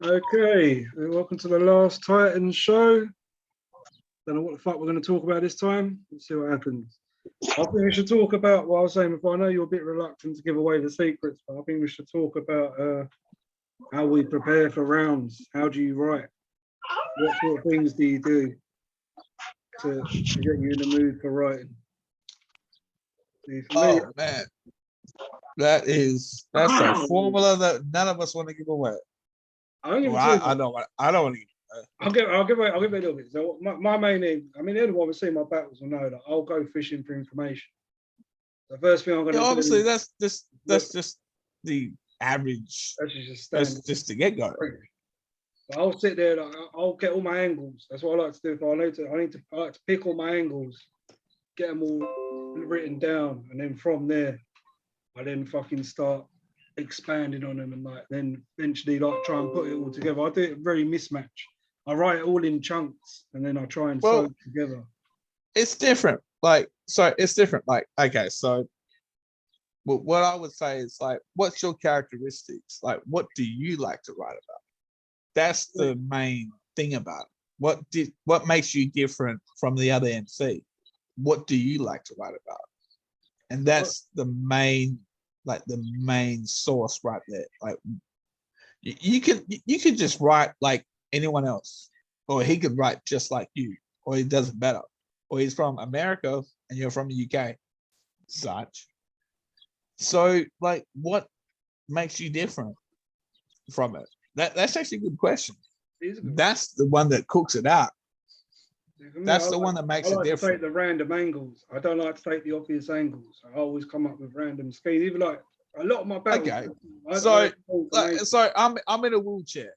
Okay, welcome to the last Titans show. Don't know what the fuck we're going to talk about this time. Let's see what happens. I think we should talk about what I was saying before. I know you're a bit reluctant to give away the secrets, but I think we should talk about how we prepare for rounds. How do you write? What sort of things do you do to get you in the mood for writing? See, for me, Oh man, that's a formula that none of us want to give away. I don't give Well, it to I you. don't want. I don't want to give it away. I'll give it a little bit. So my main aim, I mean, anyone will see my battles will know that I'll go fishing for information. The first thing I'm going Yeah, to obviously, do, that's just the average. that's just That's standard. just the get go. But I'll sit there. I'll get all my angles. That's what I like to do. If I like to pick all my angles, get them all written down, and then from there, I then fucking start expanding on them, and like then eventually like try and put it all together. I do it very mismatch. I write it all in chunks, and then I try and sew Well, it together. it's different. Like, so it's different. Like, okay, so what I would say is like, what's your characteristics? Like, what do you like to write about? That's the main thing about it. What makes you different from the other MC? What do you like to write about? And that's the main source right there. Like you could just write like anyone else, or he could write just like you, or he does it better, or he's from America and you're from the UK, such. So like, what makes you different from it? That's actually a good question. That's the one that cooks it out. That's the one that makes it different. I like to take the random angles. I don't like to take the obvious angles. I always come up with random schemes. Even like a lot of my battles. Okay. So I'm in a wheelchair.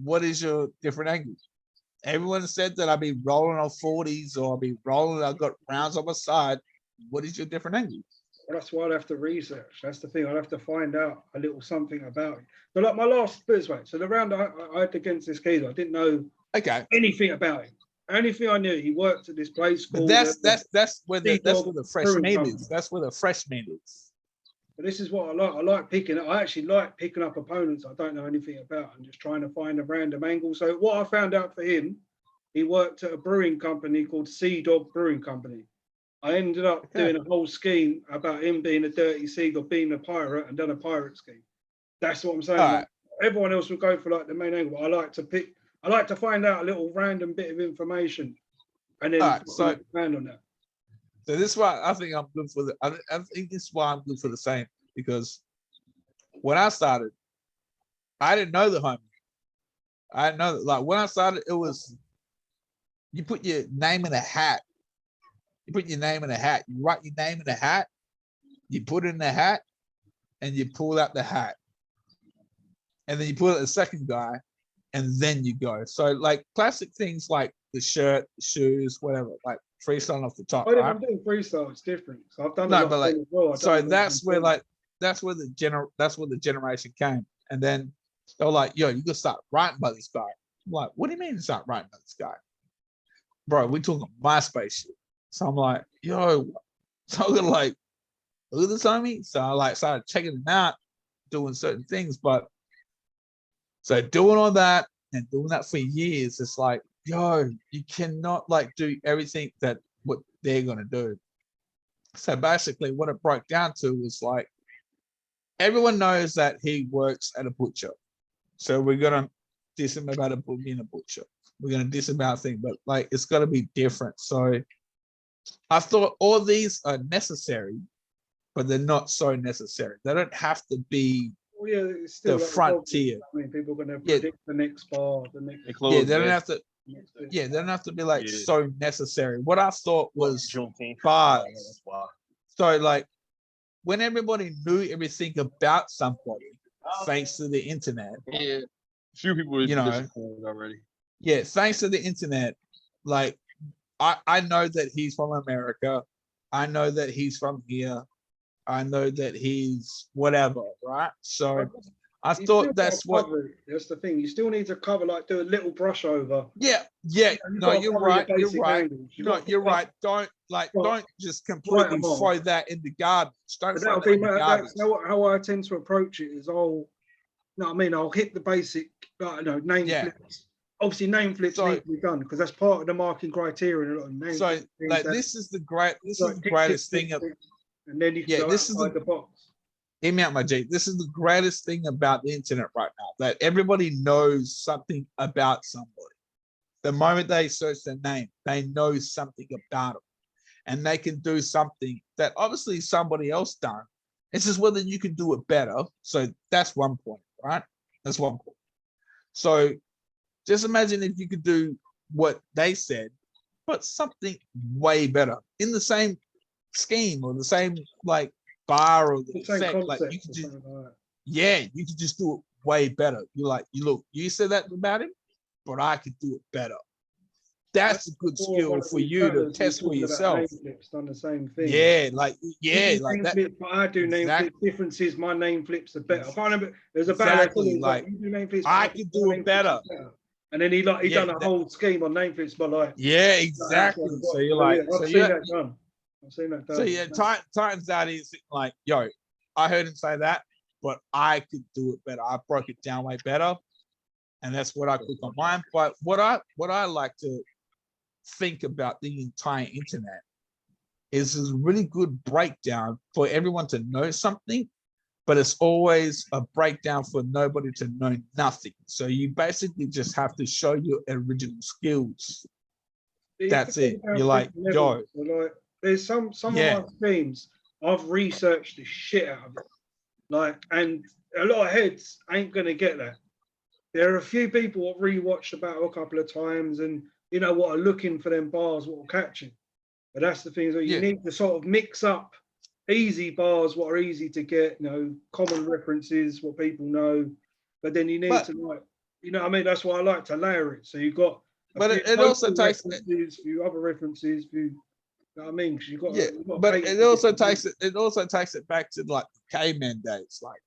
What is your different angle? Everyone said that I'd be rolling on 40s or I'll be rolling. I've got rounds on my side. What is your different angle? Well, that's why I'd have to research. That's the thing. I'd have to find out a little something about it. So like my last bit, right? So the round I had against this geezer, I didn't know anything about him. Only thing I knew, he worked at this place called. But that's where the fresh meat is. That's where the fresh meat is. But this is what I like. I like picking. I actually like picking up opponents I don't know anything about and just trying to find a random angle. So what I found out for him, he worked at a brewing company called Sea Dog Brewing Company. I ended up doing a whole scheme about him being a dirty sea dog, being a pirate, and done a pirate scheme. That's what I'm saying. Like, everyone else would go for like the main angle. I like to find out a little random bit of information, and then expand on that. So this is why I think I'm good for I think this is why I'm good for the same, because when I started, I didn't know the homie. I didn't know that. Like when I started, it was you put your name in a hat. You put your name in a hat. You write your name in a hat. You put it in the hat, and you pull out the hat, and then you pull out the second guy, and then you go. So like classic things like the shirt, the shoes, whatever, like freestyle off the top. But if I'm doing freestyle, it's different. So I've done but like, so that's where the generation came, and then they were like, "Yo, you gotta start writing about this guy." I'm like, "What do you mean start writing about this guy, bro? We talking MySpace shit." So I'm like, "Yo," so I'm gonna like, look at this homie. So I like started checking him out, doing certain things, but so doing all that and doing that for years, it's like, yo, you cannot like do everything that what they're gonna do. So basically, what it broke down to was like, everyone knows that he works at a butcher, so we're gonna diss him about being a butcher. We're gonna diss him about things, but like it's got to be different. So I thought all these are necessary, but they're not so necessary. They don't have to be it's still the like frontier. I mean, people are going to predict the next bar, the next. They don't have to. Yeah, they don't have to be like so necessary. What I thought was bars. So like when everybody knew everything about somebody, thanks to the internet. Yeah, few people already. Yeah, thanks to the internet, like I know that he's from America. I know that he's from here. I know that he's whatever, right? So I You still thought gotta that's what. cover it. That's the thing. You still need to cover, like, do a little brush over. Yeah, And you've no, got to you're cover your right. You're basic right. angles. You've No, got to you're put up, right. Don't got don't just write completely them off. throw that in the garbage. Don't But throw that'll that be in the garbage. that's how I tend to approach it. Is I'll, you know what I mean? I'll hit the basic, name Yeah. flips. Obviously, name flips So- need to be done because that's part of the marking criteria. A lot of name So flips means like that this is the great this like is the tick, greatest tick, thing tick, of tick, and then you can yeah, go this is outside the box. hear me out, my G. This is the greatest thing about the internet right now, that everybody knows something about somebody. The moment they search their name, they know something about them. And they can do something that obviously somebody else done. It's just whether you can do it better. So that's one point, right? That's one point. So just imagine if you could do what they said, but something way better in the same scheme or the same like bar or the The same effect. Like concept you could or just, something like that. yeah, you could just do it way better. You're like, you look, you said that about him, but I could do it better. That's a good Before, one skill of for these you to fellas was test for talking about yourself. name flips, done the same thing. Yeah, You do like name that. flips, but I do name Exactly. flips. Difference is my name flips are better. I can't remember. There's a Exactly, battle. like, You do name flips, but I think could do my it name flips are better. better. And then he Yeah, done a whole scheme on name flips, but like yeah, outside exactly. the So box. you're So, like, yeah, so I've seen yeah, that done. I've seen that done. so yeah, times that is like, yo, I heard him say that, but I could do it better. I broke it down way better, and that's what I put on mine. But what I like to think about the entire internet is a really good breakdown for everyone to know something, but it's always a breakdown for nobody to know nothing. So you basically just have to show your original skills. That's it. You're like, yo, So like, there's some yeah, of my streams, I've researched the shit out of it. Like, and a lot of heads ain't gonna get that. There are a few people I've rewatched the battle a couple of times, and you know what are looking for them bars, what will catch it. But that's the thing that you yeah. need to sort of mix up easy bars, what are easy to get, common references, what people know. But then you need But to like, you know what I mean? That's why I like to layer it. So you've got a but few it also local takes references, a few other references, you know what I mean? Because yeah, you've got to but cater it to also different takes people. it also takes it back to like caveman days. Like,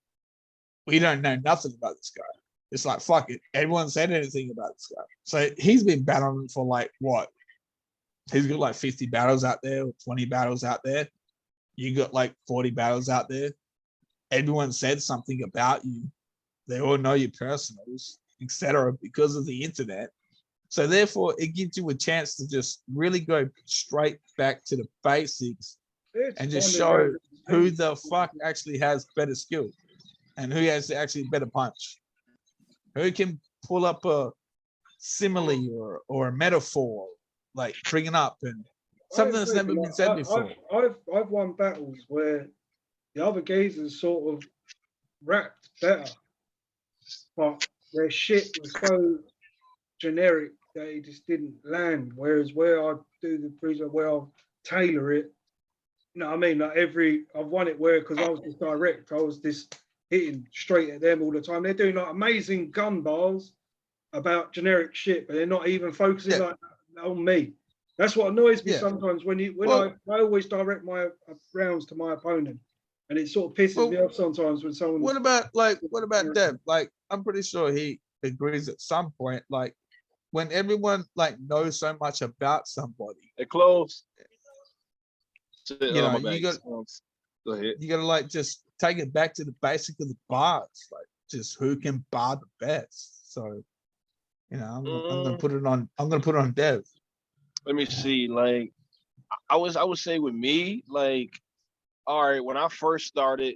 we don't know nothing about this guy. It's like, fuck it. Everyone said anything about this guy. So he's been battling for like what? He's got like 50 battles out there or 20 battles out there. You got like 40 battles out there. Everyone said something about you. They all know your personals, etc., because of the internet. So therefore, it gives you a chance to just really go straight back to the basics It's and just finding show random who things. the fuck actually has better skill and who has actually better punch. Who can pull up a simile or a metaphor, like bring it up and something that's never been said before. I've won battles where the other geezers sort of rapped better, but their shit was so generic that it just didn't land. Whereas where I do the pre where I'll tailor it, you know what I mean? Like I've won it where because I was just direct, I was just hitting straight at them all the time. They're doing like amazing gun bars about generic shit, but they're not even focusing Yeah. like on me. That's what annoys me Yeah. sometimes when Well- I always direct my rounds to my opponent, and it sort of pisses me off sometimes when someone. What about Dev? Like, I'm pretty sure he agrees at some point. Like, when everyone like knows so much about somebody, They close. you know, you got Go ahead. you gotta like just take it back to the basic of the bars, like just who can bar the best. So, you know, I'm gonna put it on. I'm gonna put it on Dev. Let me see. Like, I would say with me, like, all right, when I first started,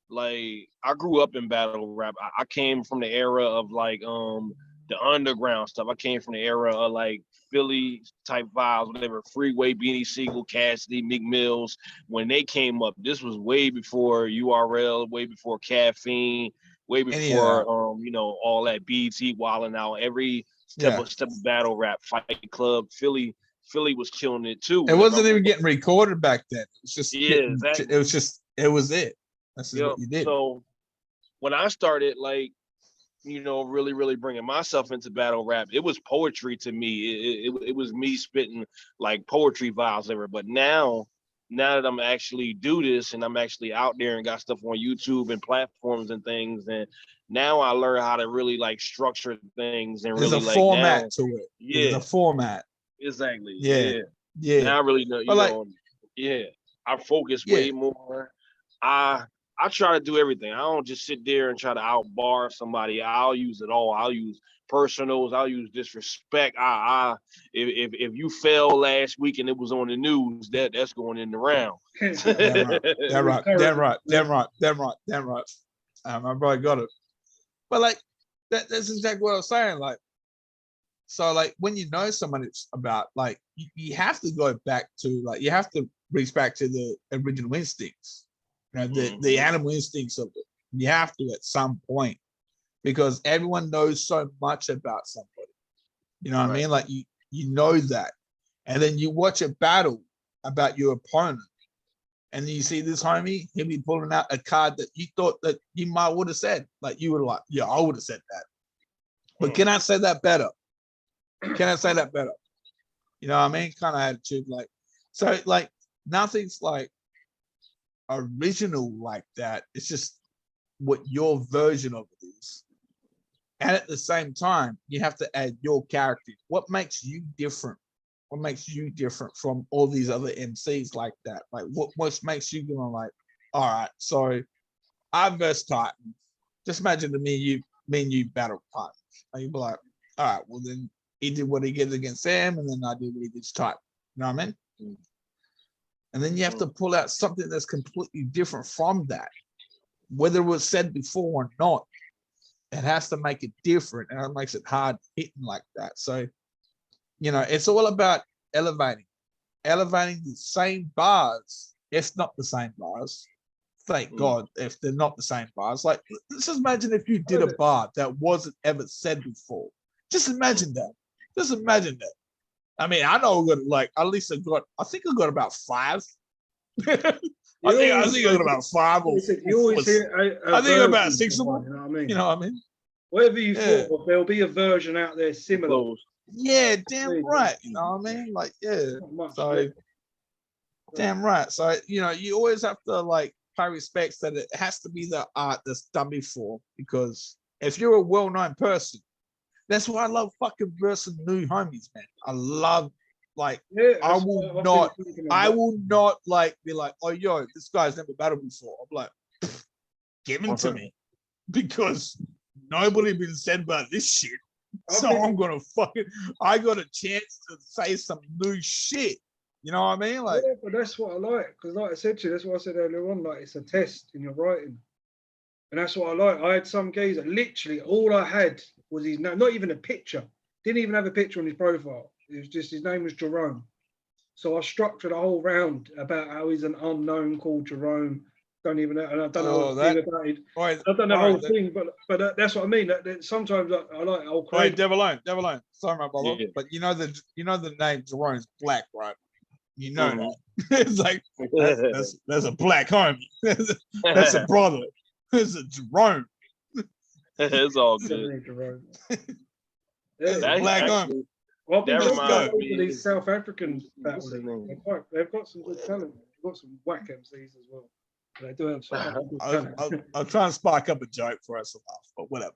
like, I grew up in battle rap. I came from the era of like the underground stuff. I came from the era of like Philly type vibes, whatever, Freeway, Beanie Siegel, Cassidy, Meek Mills. When they came up, this was way before URL, way before Caffeine, way before all that BT wilding out. Every step of battle rap, Fight Club, Philly was killing it too. It wasn't even getting recorded back then. It was just exactly. it was it. That's just what you did. So when I started, like, really, really bringing myself into battle rap, it was poetry to me. It was me spitting like poetry vibes ever. But now now that I'm actually do this and I'm actually out there and got stuff on YouTube and platforms and things, and now I learn how to really like structure things and There's a really like now, format to it. There's yeah, a format. exactly, Yeah. yeah. Yeah. Now I really know, But like, yeah. I focus yeah. way more. I try to do everything. I don't just sit there and try to outbar somebody. I'll use it all. I'll use personals. I'll use disrespect. If you fell last week and it was on the news, that's going in the round. Damn right. Damn right. Damn right. Damn right. Damn right. Damn right. My brother got it. But like that's exactly what I was saying. Like, so like when you know someone it's about like you have to go back to like you have to reach back to the original instincts, you know, the animal instincts of it. You have to at some point because everyone knows so much about somebody. You know what I mean? Like you know that, and then you watch a battle about your opponent, and you see this homie, he'll be pulling out a card that you thought that you might would have said. Like you were like, yeah, I would have said that. But can I say that better? Can I say that better? You know what I mean? Kind of attitude. Like, so like nothing's like original like that. It's just what your version of it is. And at the same time, you have to add your character. What makes you different? What makes you different from all these other MCs like that? Like what makes you going like, all right, so I'm versus Titan. Just imagine to me and you battle partners. And you'd be like, all right, well then he did what he did against Sam, and then I did what he did to Titan. You know what I mean? And then you have to pull out something that's completely different from that. Whether it was said before or not, it has to make it different, and it makes it hard hitting like that. So, you know, it's all about elevating the same bars, if not the same bars. Thank God if they're not the same bars. Like, let's just imagine if you did a bar that wasn't ever said before. Just imagine that. Just imagine that. I mean, I know we're gonna like at least I think I got about 5. I think I got about 5 or you always hear I think about version 6 of of them. one, you know what I mean? You know what I mean? Whatever you thought of, there'll be a version out there similar. Yeah, damn right. You know what I mean? Like, yeah. So damn right. So, you know, you always have to like pay respects that it has to be the art that's done before, because if you're a well-known person, that's why I love fucking versing new homies, man. I love like I will not like be like, oh yo, this guy's never battled before. I'm like, give him to me, because nobody been said about this shit. So I'm gonna I got a chance to say some new shit. You know what I mean? Like, yeah, but that's what I like, because like I said to you, that's what I said earlier on. Like, it's a test in your writing, and that's what I like. I had some guys that literally all I had was his name, not even a picture. Didn't even have a picture on his profile. It was just his name was Jerome. So I structured a whole round about how he's an unknown called Jerome. Don't even know, and I don't know anything about it. I've done the whole thing, but that's what I mean. That sometimes I like. Hey, Devilone. Sorry, my brother, but you know the name Jerome's black, right? You know that. It's like that's a black homie. That's a brother. It's a Jerome. It's all good. That's a black homie. Well, that reminds me of these South African battles. They've got some good talent. They've got some whack MCs as well. They do have some good talent. I'll try and spark up a joke for us to laugh, but whatever.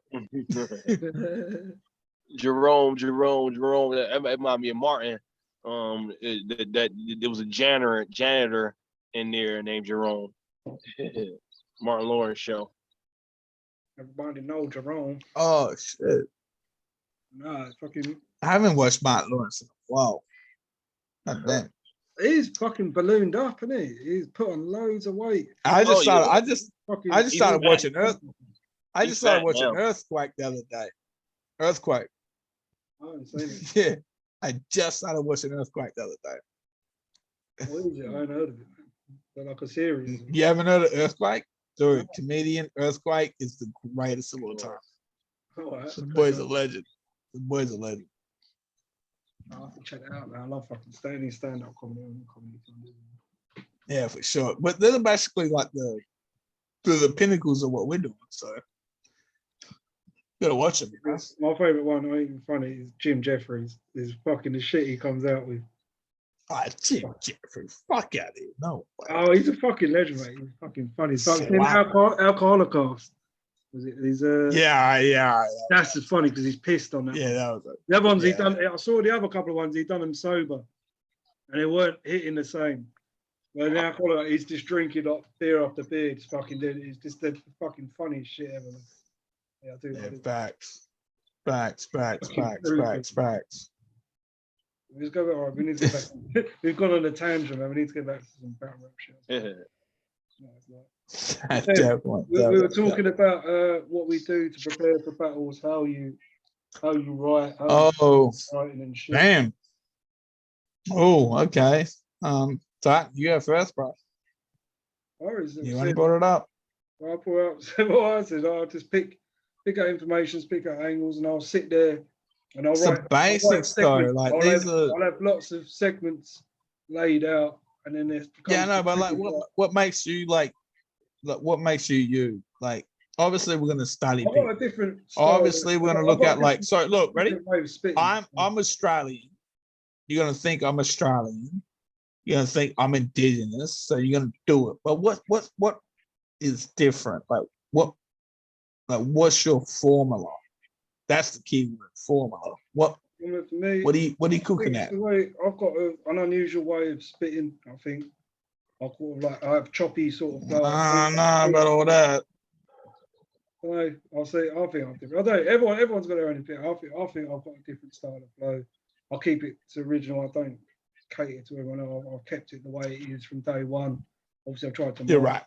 Jerome. That reminded me of Martin. That there was a janitor in there named Jerome. Martin Lawrence show. Everybody know Jerome. Oh shit! Nah, it's fucking. I haven't watched Martin Lawrence in a while. God damn. He's fucking ballooned up, isn't he? He's put on loads of weight. I just started watching I just started watching Earthquake the other day. Earthquake. I haven't seen it. Yeah, I just started watching Earthquake the other day. What is it? I ain't heard of it. They're like a series. You haven't heard of Earthquake? Dude, comedian Earthquake is the greatest of all time. The boy's a legend. The boy's a legend. I'll have to check it out, man. I love fucking stand-up comedy. Yeah, for sure. But they're basically like the pinnacles of what we're doing. So you gotta watch them. My favorite one, not even funny, is Jim Jeffries. Is fucking the shit he comes out with. Jim Jeffrey, fuck out of here. No way. Oh, he's a fucking legend, mate. He's fucking funny. It's like in Slap. Alcoholicast. Was it? Yeah. That's just funny because he's pissed on that. Yeah, one. that was it. The other ones he yeah. done. I saw the other couple of ones he done them sober, and they weren't hitting the same. Well, now he's just drinking like beer after beer. It's fucking dude. It's just the fucking funniest shit ever. Man. Yeah, I do. Yeah, I do. facts. Let's go back. All right, we need to get back. We've gone on a tangent, man. We need to get back to some battle rap shit. Definitely. We were talking about what we do to prepare for battles, how you write, writing and shit. Damn. Oh, okay. Zach, you go first, bro. You only brought it up. I'll pull out what I said. I'll just pick out information, pick out angles, and I'll sit there and I'll write. The basics though, like I'll have lots of segments laid out, and then there's. Yeah, no, but like, what makes you like what makes you? Like, obviously, we're gonna study. I've got a different. Obviously, we're gonna look at like. So look, ready? I'm Australian. You're gonna think I'm Australian. You're gonna think I'm indigenous, so you're gonna do it. But what is different? What's your formula? That's the key word, formula. What are you cooking at? I've got an unusual way of spitting. I think I have choppy sort of. Nah, about all that. I'll say. I think I'm different. I don't. Everyone's got their own opinion. I think I've got a different style of flow. I'll keep it to original. I don't cater to everyone else. I've kept it the way it is from day one. Obviously, I've tried to. You're right.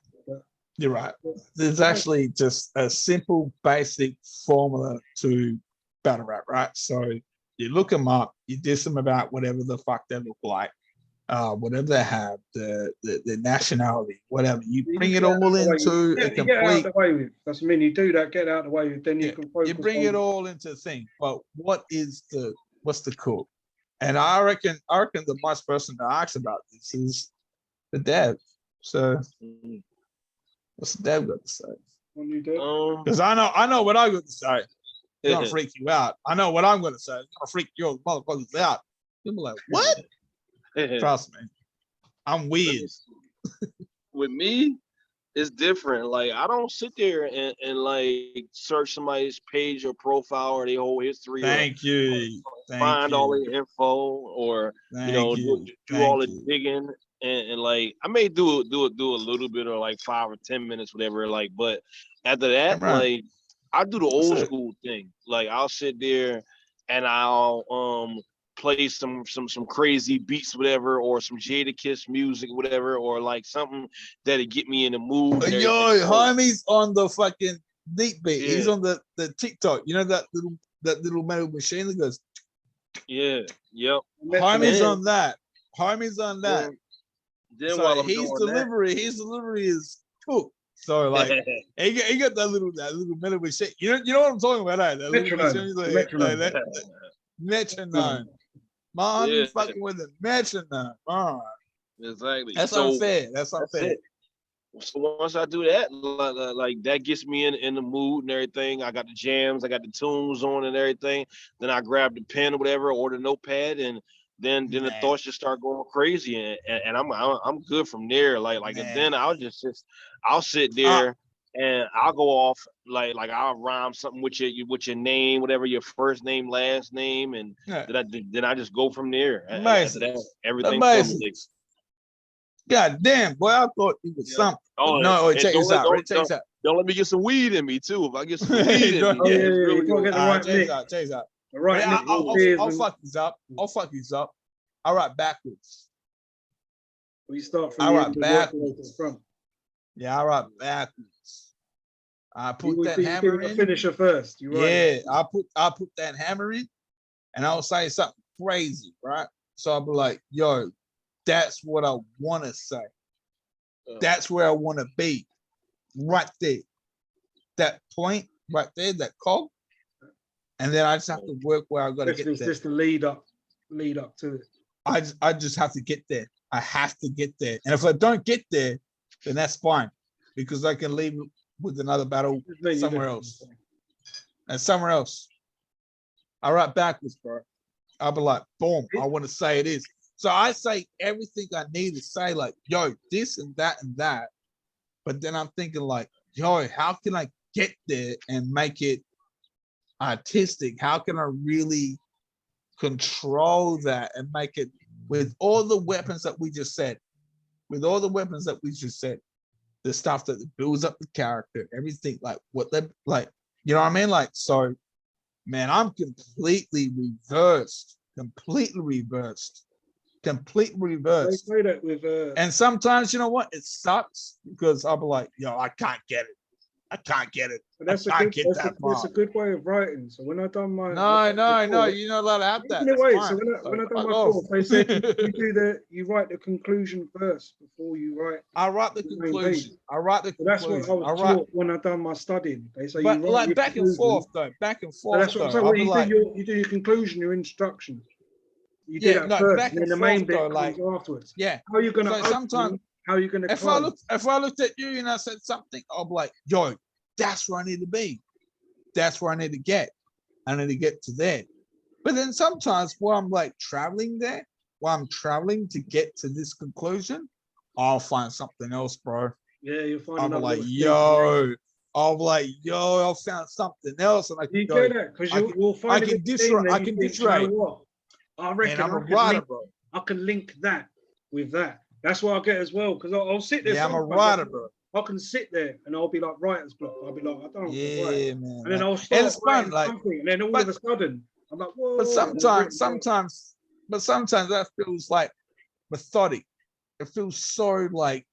You're right. There's actually just a simple, basic formula to battle rap, right? So you look them up, you diss them about whatever the fuck they look like, whatever they have, the nationality, whatever. You bring it all into a complete. Get out of the way with. That's you do that. Get out of the way with. Then you can focus. You bring it all into a thing. But what's the cook? And I reckon the most person to ask about this is the dev. So. What's the dev got to say? When you do, because I know what I got to say. It's gonna freak you out. I know what I'm gonna say. It's gonna freak your motherfuckers out. You'll be like, what? Trust me, I'm weird. With me, it's different. Like, I don't sit there and like search somebody's page or profile or their whole history. Thank you. Find all the info or do all the digging. And like, I may do a little bit or like 5 or 10 minutes, whatever. Like, but after that, like, I do the old school thing. Like, I'll sit there and I'll play some crazy beats, whatever, or some Jadakiss music, whatever, or like something that'll get me in the mood. Yo, homie's on the fucking deep beat. Yeah. He's on the TikTok. You know that little metal machine that goes. Yeah. Yep. Homie's on that. Homie's on that. Then so his delivery is cooked. So like he got that little metal machine. You know what I'm talking about, eh? That metronome. My homie fucking with the metronome. All right. Exactly. That's unfair. That's unfair. So once I do that, like that gets me in the mood and everything. I got the jams, I got the tunes on and everything. Then I grab the pen or whatever, or the notepad, and then the thoughts just start going crazy, and I'm good from there. Like and then I'll sit there and I'll go off like I'll rhyme something with your name, whatever your first name, last name, and then I just go from there. Amazing. After that, everything. Amazing. God damn, boy, I thought it was something. Oh no, check this out. Don't let me get some weed in me too. If I get some weed in me, really good. Check this out. Right, I'll fuck these up. All right, backwards. We start from all right, backwards. Yeah, all right, backwards. I put that hammer in. Finisher first. I put that hammer in, and I'll say something crazy, right? So I'll be like, yo, that's what I want to say. That's where I want to be. Right there. That point right there, that cog. And then I just have to work where I got to get there. It's just the lead up to it. I just have to get there. I have to get there. And if I don't get there, then that's fine. Because I can leave with another battle somewhere else. And somewhere else. I write backwards, bro. I'll be like, boom, I want to say it is. So I say everything I need to say, like, yo, this and that. But then I'm thinking like, yo, how can I get there and make it artistic? How can I really control that and make it with all the weapons that we just said, with all the weapons that we just said, the stuff that builds up the character, everything, like what they like, you know what I mean? Like, so man, I'm completely reversed. They say that with And sometimes, you know what? It sucks because I'll be like, yo, I can't get it. but that's I a can't good get that's that a, that's a far. good way of writing. So when I done my No, report, you're not allowed to have that. in a That's way, fine. so when I So done fuck my off. course, they said you write the conclusion first before you write I write the the main conclusion. piece. I write the So that's what I conclusion. I was write, taught when I done my studying. They say you but write like your back and conclusion. forth though, So that's what I'm saying. I'll Well, be like, you do your conclusion, your instruction. You do yeah, that no, first, back and and then the forth main though, bit like, comes afterwards. yeah. How are you gonna So sometimes open? How are you gonna if close? I looked at you and I said something, I'll be like, yo, that's where I need to be. That's where I need to get. I need to get to there. But then sometimes while I'm like traveling there, while I'm traveling to get to this conclusion, I'll find something else, bro. Yeah, you'll find I'll be another like, little secret. I'll be like, yo, I found something else, and I can You go. get that because I can, you'll I find it can in the team, I then you can think, "Do you know dictate. what? I Man, reckon I'm a I could writer, link. bro. I can link that with that. That's what I get as well because I'll sit there. Yeah, I'm a sometimes, writer, bro. I can sit there and I'll be like writer's block. I'll be like, I don't know what to write, Yeah, man. and then I'll And start it's fun, writing like, something, and then all but of a sudden I'm like, whoa. but and I've written sometimes that feels like methodic. It feels so like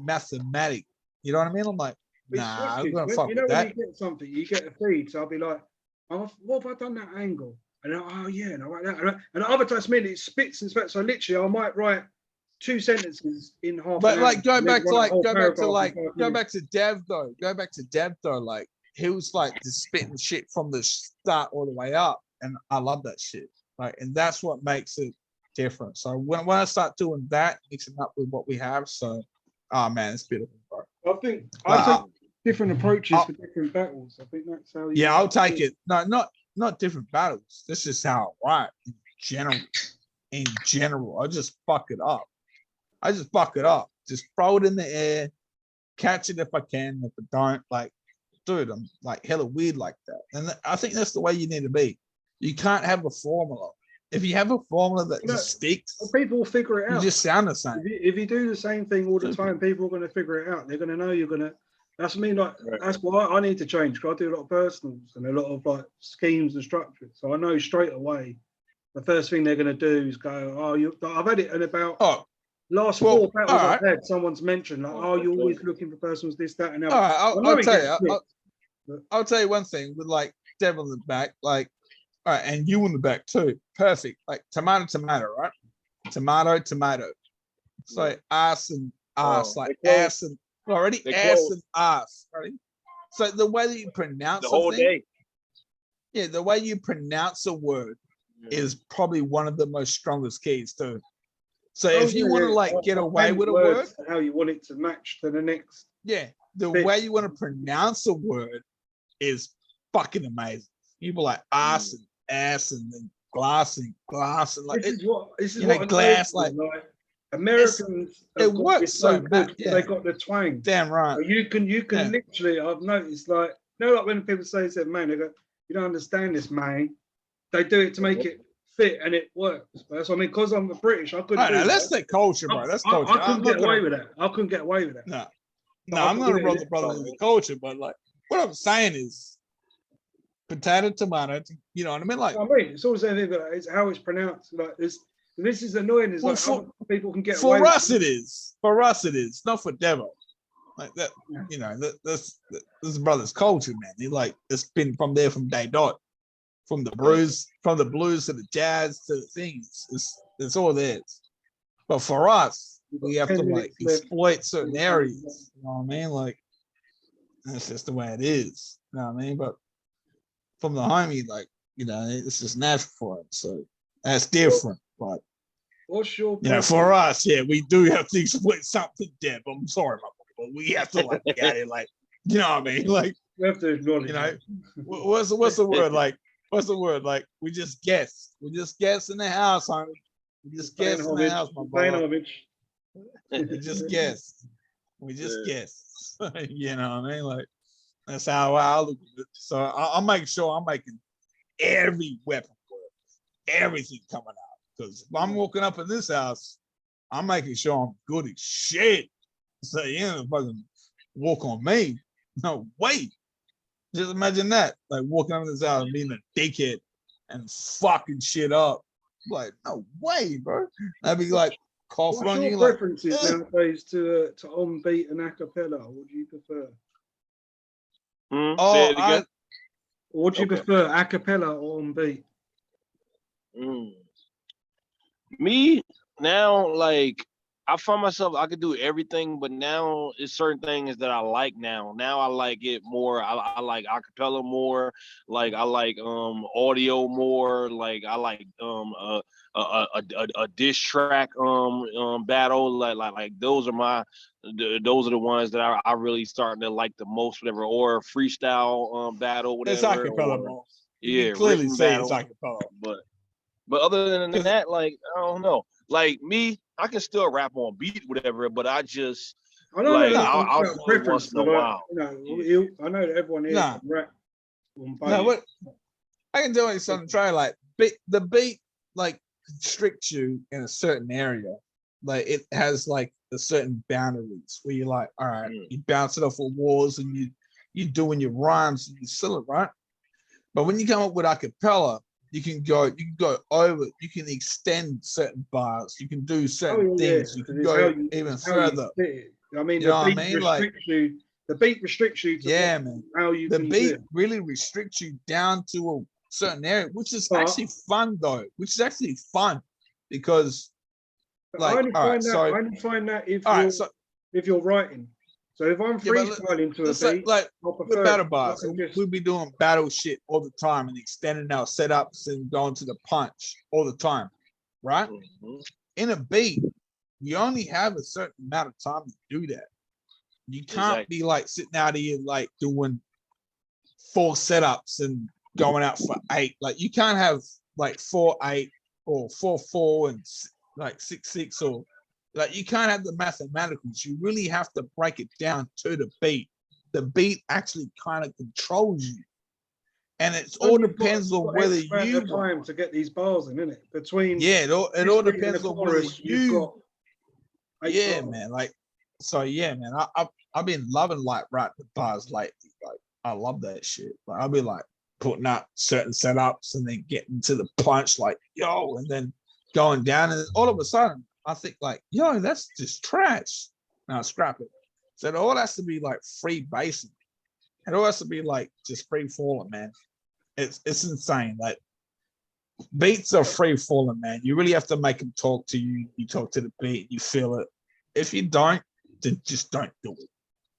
mathematic. You know what I mean? I'm like, It nah, I'm switches. gonna When, fuck you with know when that. you get something, you get a feed. So I'll be like, oh, what have I done that angle? And then, oh yeah, and I write that. And other times, it spits and spits. So literally, I might write 2 sentences in half But an hour. like and then write a whole paragraph in 5 go minutes. back to Dev though. Go back to Dev though. Like he was like just spitting shit from the start all the way up, and I love that shit. Like, and that's what makes it different. So when I start doing that, mixing up with what we have, so oh man, it's beautiful, bro. I think Like, I take different approaches I'll- for different battles. I think that's how. yeah, I'll take it. No, not different battles. This is how I write in general. In general, I just fuck it up. Just throw it in the air, catch it if I can. If I don't, like, dude, I'm like hella weird like that. And I think that's the way you need to be. You can't have a formula. If you have a formula that No, just sticks, people will figure it you out. just sound the same. If you do the same thing all the Stupid. time, people are going to figure it out. They're going to know you're going to. That's me. Like Right. that's why I need to change because I do a lot of personals and a lot of like schemes and structures. So I know straight away the first thing they're going to do is go, oh, I've had it in about Oh, last well, 4 battles all I've had. Someone's mentioned like, oh, you're always looking for personals, this, that, and that. all right. I know I'll it tell gets you. split. I'll tell you one thing with like Devil in the back, like, all right, and you in the back too. Perfect. Like tomato, right? Tomato. So ass and ass, Oh, like they close. ass and already They ass close. and ass, right? So the way that you pronounce The whole something, day. yeah, the way you pronounce a word is probably one of the most strongest keys too. So if you want to like get away with a word, how you want it to match to the next. yeah, the Fit. way you want to pronounce a word is fucking amazing. You be like ass and ass and then glass and like This is you what know, I glass, go for, like, Americans. it have got works this so good, bad, yeah. They got the twang. damn right. So you can Yeah. literally. I've noticed, like, like when people say, "Man," they go, "You don't understand this, man." They do it to make it fit, and it works. But that's what I mean. Because I'm a British, I couldn't. I know, do that's that. the culture, bro. That's culture. I couldn't get away with that. I couldn't get away with that. No, But I'm not a can do brother it. in the culture, but like what I'm saying is potato, tomato, you know what I mean? Like I mean, it's always anything, but it's how it's pronounced. Like this is annoying. Is Well, like for- other people can get away for with us it is. For us it is, not for Devo. Like that, Yeah. you know, this brother's culture, man. He like it's been from there from day dot. From the blues to the jazz to the things. It's all theirs. But for us, we have to 10 like minutes left. exploit certain areas. You know what I mean? Like that's just the way it is. You know what I mean? But from the homie, like, you know, it's just natural for him. So that's different. But What's your you know, for us, yeah, we do have to exploit something, Deb. I'm sorry, my boy, but we have to like look at it like, you know what I mean? Like, We have to acknowledge you know, it. what's the word? Like, what's the word? Like, we just guess. We just guess in the house, homie. We just Paying guessed in the homage. house, my Paying brother. homage. We just guessed. We just guessed. You know what I mean? Like that's how I look at it. So I'll make sure I'm making every weapon work, everything coming out. Because if I'm walking up in this house, I'm making sure I'm good as shit. So you know, fucking walk on me. No way. Just imagine that. Like walking up in this house and being a dickhead and fucking shit up. Like, no way, bro. I'd be like coughing What's on your you like preferences nowadays to on beat and a cappella? What do you prefer? Say it again. What do you Okay. prefer, a cappella or on beat? Me now, like I find myself I could do everything, but now it's certain things that I like now. Now I like it more. I like acapella more. Like I like audio more. Like I like a diss track battle. Like those are those are the ones that I really starting to like the most. Whatever, or freestyle battle, it's whatever. acapella, Or bro. You yeah, can clearly written say it's battle. acapella. But other than 'Cause- that, like I don't know. Like me, I can still rap on beat, whatever. But I just I don't like know I'll about do it preference, once in a but while. Yeah. I know that everyone here Nah. can rap on No, beat. what I can tell you something. Try like the beat like constricts you in a certain area. Like it has like a certain boundaries where you're like, all right, you bounce it off of walls and you doing your rhymes and you sell it right. But when you come up with a cappella, you can go over, you can extend certain bars, you can do certain things, you can go even further. I mean, You know what I mean? Like, the beat restricts you to yeah, man. how you The can beat do it. really restricts you down to a certain area, which is But- actually fun though. Which is actually fun because, But like, I only all right, find that so I only find that if all you're right, so if you're writing. So if I'm yeah, but freestyling to a let's say, beat, like I with prefer battle it. bars, I can just- we'll be doing battle shit all the time and extending our setups and going to the punch all the time, right? Mhm. In a beat, you only have a certain amount of time to do that. You can't Exactly. be like sitting out here like doing 4 setups and going out for 8. Like you can't have like 4-8 or 4-4 and like 6-6 or like you can't have the mathematicals. You really have to break it down to the beat. The beat actually kind of controls you. And it all depends on whether you have time to get these bars in, innit? Between it all this beat and depends the on whether chorus, you've you got 8 yeah, bars. man. Like so yeah, man. I've been loving like writing bars lately. Like I love that shit. Like I'll be like putting up certain setups and then getting to the punch, like yo, and then going down, and then all of a sudden I think like, yo, that's just trash. Now scrap it. So it all has to be like free basing. It all has to be like just free falling, man. It's insane. Like beats are free falling, man. You really have to make them talk to you. You talk to the beat, you feel it. If you don't, then just don't do it.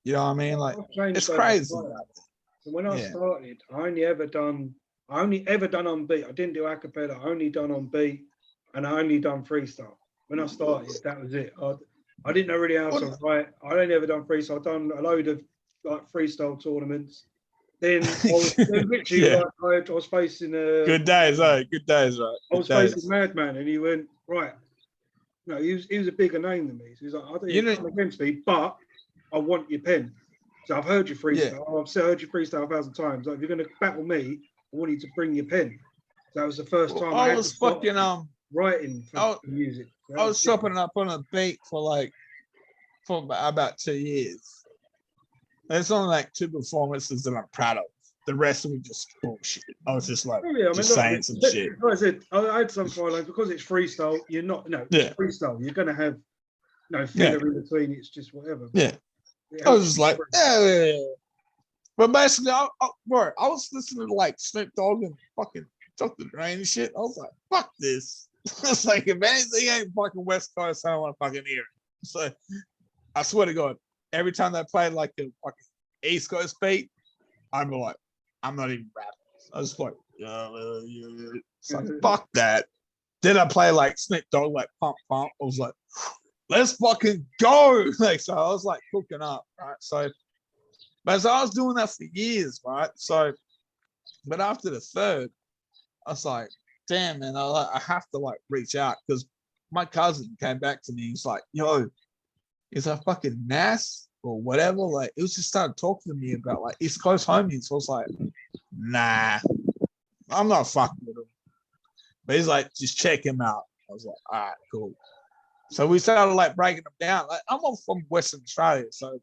You know what I mean? Like I've changed it's over crazy. time. So when I Yeah. started, I only ever done on beat. I didn't do acapella. I only done on beat, and I only done freestyle. When I started, that was it. I didn't know really how to write. I only ever done freestyle. I've done a load of like freestyle tournaments. Then I was literally Yeah. like I was facing a Good days, right? Good days, right? I was Good days. facing Madman, and he went right. No, he was a bigger name than me. So he's like, I don't You know- come against me, but I want your pen. So I've heard you freestyle. I've heard you freestyle 1,000 times. Like, if you're going to battle me, I want you to bring your pen. So that was the first time I had was to start fucking writing I- for music. So that I was it. shopping up on a beat for about 2 years. There's only like 2 performances that I'm proud of. The rest of it just bullshit. I was just like, Oh, yeah, I mean, just look, saying some shit. Like I said, I had some lines because it's freestyle. You're not Yeah. it's freestyle. You're going to have no filler in between. It's just whatever. Yeah. It I was helps just you like, express. yeah. But basically, bro, I was listening to like Snoop Dogg and fucking Dr. Dre and shit. I was like, fuck this. It's like, if anything ain't fucking West Coast, I don't want to fucking hear it. So I swear to God, every time they played like a fucking East Coast beat, I'm like, I'm not even rapping. I was like, it's like, fuck that. Then I play like Snoop Dogg, like Pump Pump. I was like, let's fucking go. Like, so I was like cooking up, right? So, but so I was doing that for years, right? So, but after the third, I was like, damn, man, I have to like reach out because my cousin came back to me. He's like, yo, is that fucking Nas or whatever? Like, it was just started talking to me about like East Coast homies. So I was like, nah, I'm not fucking with him. But he's like, just check him out. I was like, all right, cool. So we started like breaking them down. Like, I'm all from Western Australia, so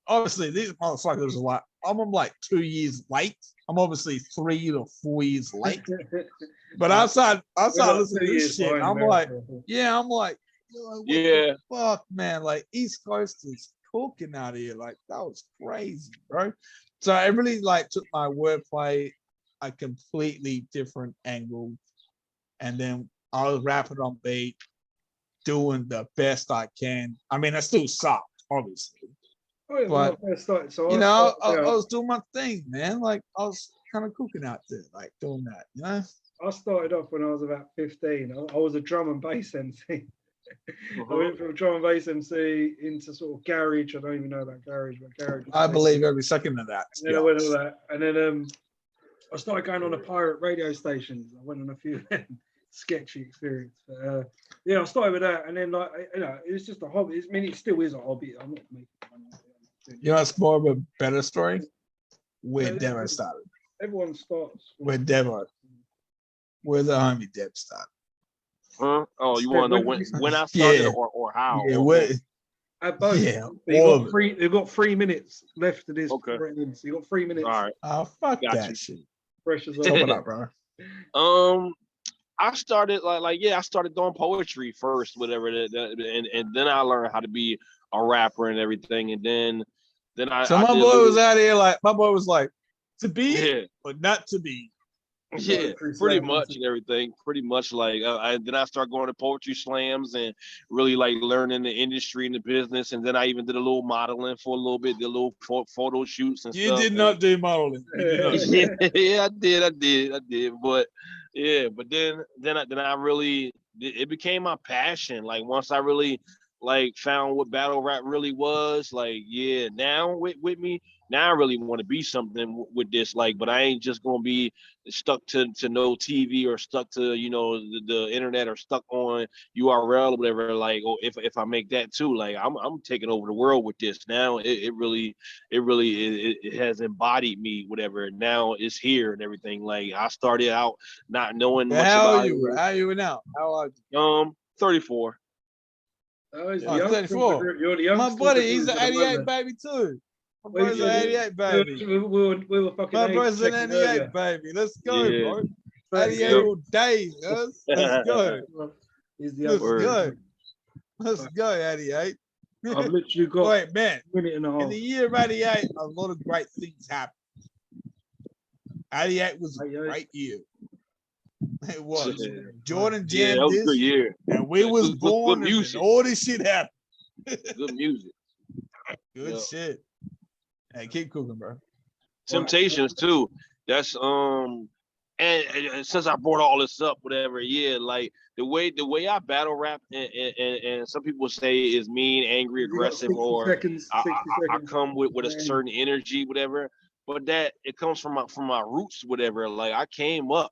obviously these motherfuckers are like, I'm like 2 years late. I'm obviously 3 to 4 years late. But I started listening to this shit. And I'm like, yeah, I'm like, what the fuck, man. Like East Coast is cooking out here. Like that was crazy, bro. So I really like took my wordplay a completely different angle. And then I was rapping on beat, doing the best I can. I mean, I still sucked, obviously. But you know, I was doing my thing, man. Like I was kind of cooking out there, like doing that, you know. I started off when I was about 15. I was a drum and bass MC. I went from drum and bass MC into sort of garage. I don't even know about garage, but garage. I believe every second of that. And then I went on that, and then I started going on the pirate radio stations. I went on a few sketchy experience. But, yeah, I started with that, and then like you know, it was just a hobby. I mean, it still is a hobby. I'm not making money. You know, it's more of a better story. Where Devo started. Everyone starts. Where Devo. Where the homie Deb started. Huh? Oh, you want to know when I started or how? Yeah, where, at both. Yeah, they've got 3 minutes left of this. Okay. So you got 3 minutes. All right. Oh, fuck Got that you. shit. Pressures Talk it on. up, bro. I started I started doing poetry first, whatever, and then I learned how to be a rapper and everything, and then I. So my boy was out here like my boy was like to be, but not to be. Yeah, pretty much and everything. Pretty much like then I started going to poetry slams and really like learning the industry and the business. And then I even did a little modeling for a little bit, did a little photo shoots and You stuff. did not do modeling. You did not. Yeah, I did. But yeah, but then I really it became my passion. Like once I really like found what battle rap really was, like yeah, now with me. Now I really want to be something with this, like, but I ain't just gonna be stuck to no TV or stuck to the internet or stuck on URL or whatever. Like, oh, if I make that too, like, I'm taking over the world with this. Now it really has embodied me, whatever. Now it's here and everything. Like I started out not knowing much about it. How are you now? How are you? 34. Oh, he's the 34. You're the youngster. My buddy, he's an 88 baby too. My brother's an 88 baby. We were fucking. My brother's an 88 baby. Let's go, bro. 88 all day, guys. Let's go. He's the Let's youngster. go. Let's go, 88. I've literally got Wait, man. a minute and a half. In the year of 88, a lot of great things happened. 88 was a great year. It was. Jordan jammed that was this, a good year. and we was Good born, and music. all this shit happened. Good music. Good shit. Hey, keep cooking, bro. Temptations too. That's and since I brought all this up, whatever, yeah, like the way I battle rap and some people say is mean, angry, aggressive, or I come with a certain energy, whatever. But that it comes from my roots, whatever. Like I came up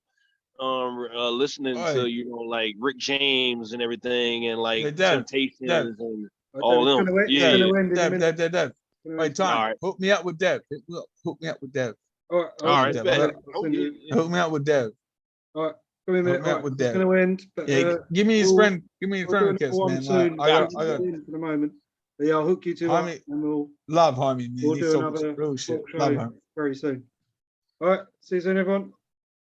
listening to like Rick James and everything, and like Temptations and all them. Dev. Wait, time. All right. Hook me up with Dev. Hook me up with Dev. All right. Hook me up with Dev. All right. Come in, Hook me up with Dev. It's going to end. But, Yeah, give me his friend. Give me his friend request, man. Soon. I got. For the moment. But yeah, I'll hook you two up, and we'll love homie, man. do He's another real shit. talk show Love homie. very soon. All right. See you soon, everyone.